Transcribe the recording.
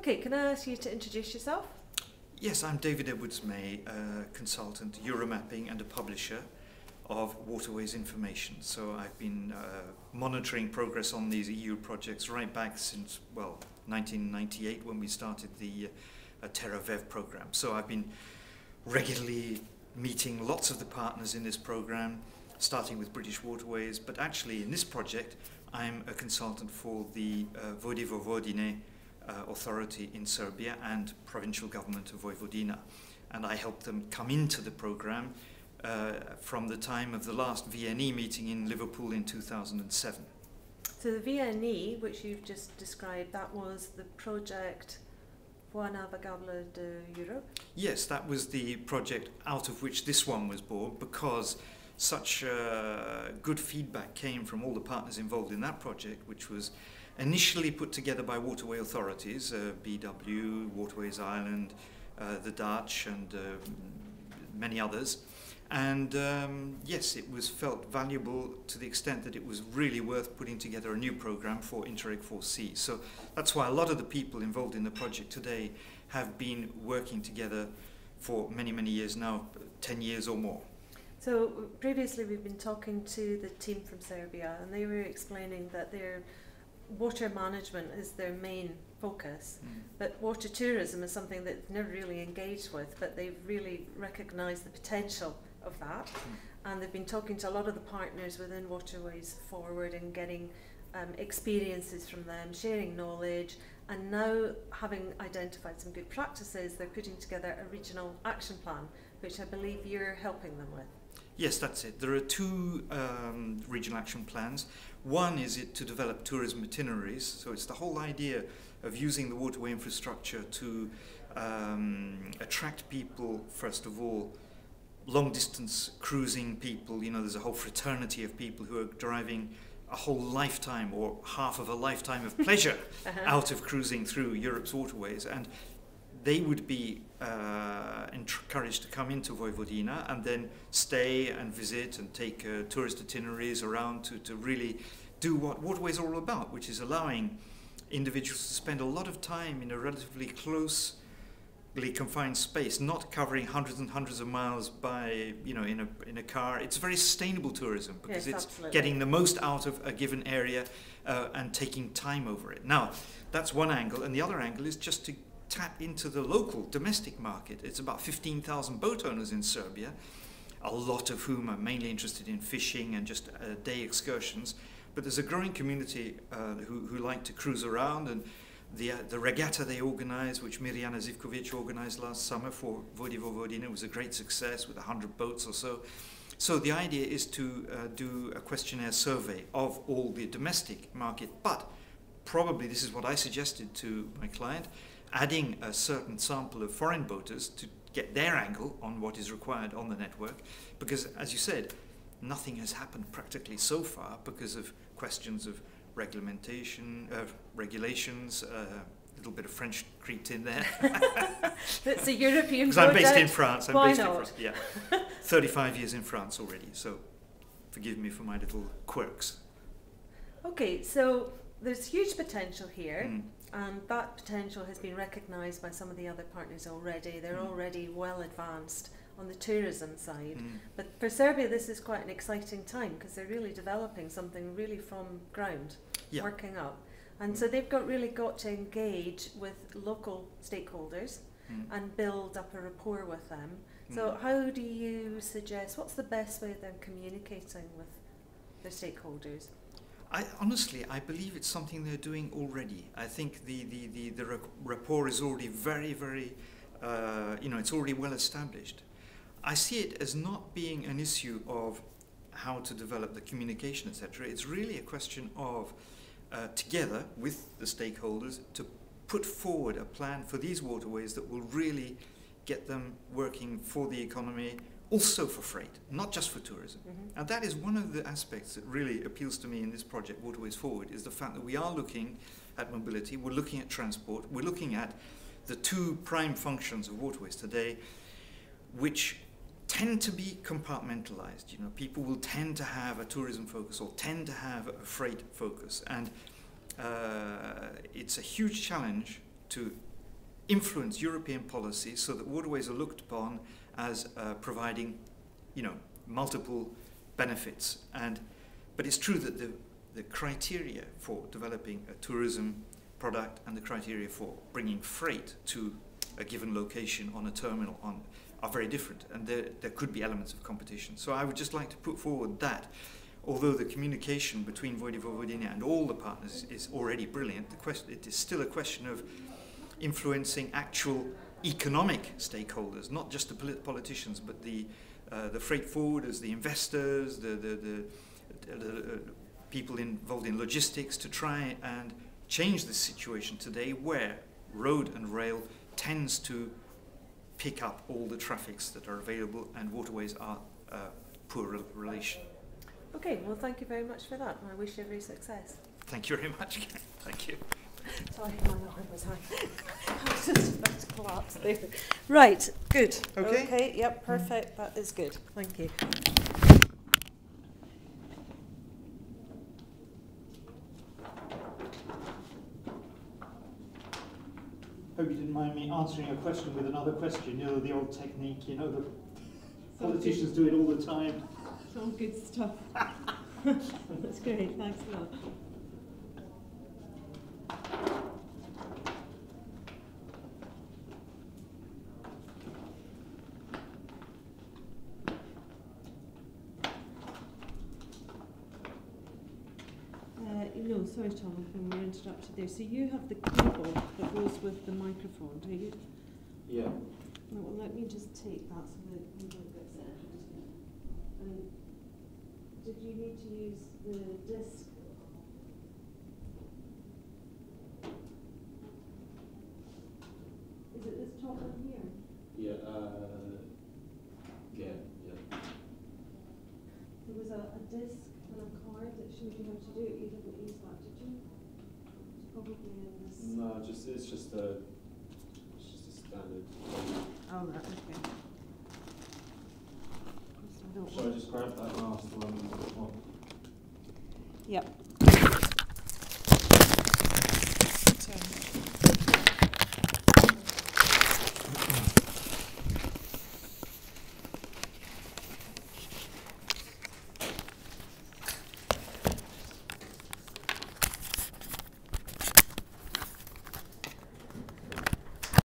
Okay, can I ask you to introduce yourself? Yes, I'm David Edwards-May, a consultant, Euromapping and a publisher of Waterways information. So I've been monitoring progress on these EU projects right back since, well, 1998 when we started the Interreg program. So I've been regularly meeting lots of the partners in this program, starting with British Waterways, but actually in this project I'm a consultant for the Vode Vojvodine authority in Serbia and provincial government of Vojvodina, and I helped them come into the program from the time of the last VNE meeting in Liverpool in 2007. So the VNE, which you've just described, that was the project Voie Navigable d'Europe? Yes, that was the project out of which this one was born, because such good feedback came from all the partners involved in that project, which was initially put together by waterway authorities, BW, Waterways Ireland, the Dutch and many others. And yes, it was felt valuable to the extent that it was really worth putting together a new program for Interreg 4C. So that's why a lot of the people involved in the project today have been working together for many, many years now, 10 years or more. So previously we've been talking to the team from Serbia, and they were explaining that their water management is their main focus, but water tourism is something that they've never really engaged with, but they've really recognised the potential of that, and they've been talking to a lot of the partners within Waterways Forward and getting experiences from them, sharing knowledge, and now having identified some good practices, they're putting together a regional action plan, which I believe you're helping them with. Yes, that's it. There are two regional action plans. One is to develop tourism itineraries, so it's the whole idea of using the waterway infrastructure to attract people, first of all, long-distance cruising people. You know, there's a whole fraternity of people who are driving a whole lifetime or half of a lifetime of pleasure out of cruising through Europe's waterways, and they would be encouraged to come into Vojvodina and then stay and visit and take tourist itineraries around to really do what Waterways are all about, which is allowing individuals to spend a lot of time in a relatively closely confined space, not covering hundreds and hundreds of miles by, you know, in a car. It's very sustainable tourism because yes, it's absolutely. getting the most out of a given area and taking time over it. Now, that's one angle, and the other angle is just to tap into the local domestic market. It's about 15,000 boat owners in Serbia, a lot of whom are mainly interested in fishing and just day excursions, but there's a growing community who like to cruise around, and the regatta they organize, which Mirjana Zivkovic organized last summer for Vode Vojvodine, was a great success with 100 boats or so. So the idea is to do a questionnaire survey of all the domestic market, but probably this is what I suggested to my client, adding a certain sample of foreign boaters to get their angle on what is required on the network, because, as you said, nothing has happened practically so far because of questions of regulations, a little bit of French creeped in there. It's a European because I'm project. based in France. Why not? Yeah, 35 years in France already, so forgive me for my little quirks. Okay, so there's huge potential here. And that potential has been recognised by some of the other partners already. They're already well advanced on the tourism side. But for Serbia, this is quite an exciting time because they're really developing something really from ground, working up. And so they've really got to engage with local stakeholders and build up a rapport with them. So how do you suggest, what's the best way of them communicating with their stakeholders? Honestly, I believe it's something they're doing already. I think the rapport is already very, very, it's already well established. I see it as not being an issue of how to develop the communication, etc. It's really a question of, together with the stakeholders, to put forward a plan for these waterways that will really get them working for the economy, also for freight, not just for tourism. And that is one of the aspects that really appeals to me in this project, Waterways Forward, is the fact that we are looking at mobility, we're looking at transport, we're looking at the two prime functions of waterways today, which tend to be compartmentalized. You know, people will tend to have a tourism focus or tend to have a freight focus, and it's a huge challenge to influence European policy so that waterways are looked upon as providing, multiple benefits. But it's true that the criteria for developing a tourism product and the criteria for bringing freight to a given location on a terminal are very different, and there could be elements of competition. So I would just like to put forward that, although the communication between Vode Vojvodine and all the partners is already brilliant, it is still a question of influencing actual economic stakeholders, not just the politicians, but the freight forwarders, the investors, the people involved in logistics, to try and change the situation today where road and rail tends to pick up all the traffics that are available, and waterways are a poor relation. Okay, well, thank you very much for that, and I wish you every success. Thank you very much. Thank you. Sorry, my arm was high. I was just about to collapse there. Right, good. Okay, yep, perfect. That is good. Thank you. Hope you didn't mind me answering a question with another question. The old technique, the politicians do it all the time. It's all good stuff. That's great, thanks a lot. No, sorry Jonathan, we're interrupted there. So you have the cable that goes with the microphone, do you? Yeah. Well, let me just take that so that we don't get centred. Did you need to use the disc? Is it this top one here? Yeah, yeah. There was a disc and a card that showed you how to do it. You didn't use that, did you? It's probably in this. No, it's just a standard. Oh, right, okay. Shall I just grab that last one? Yep.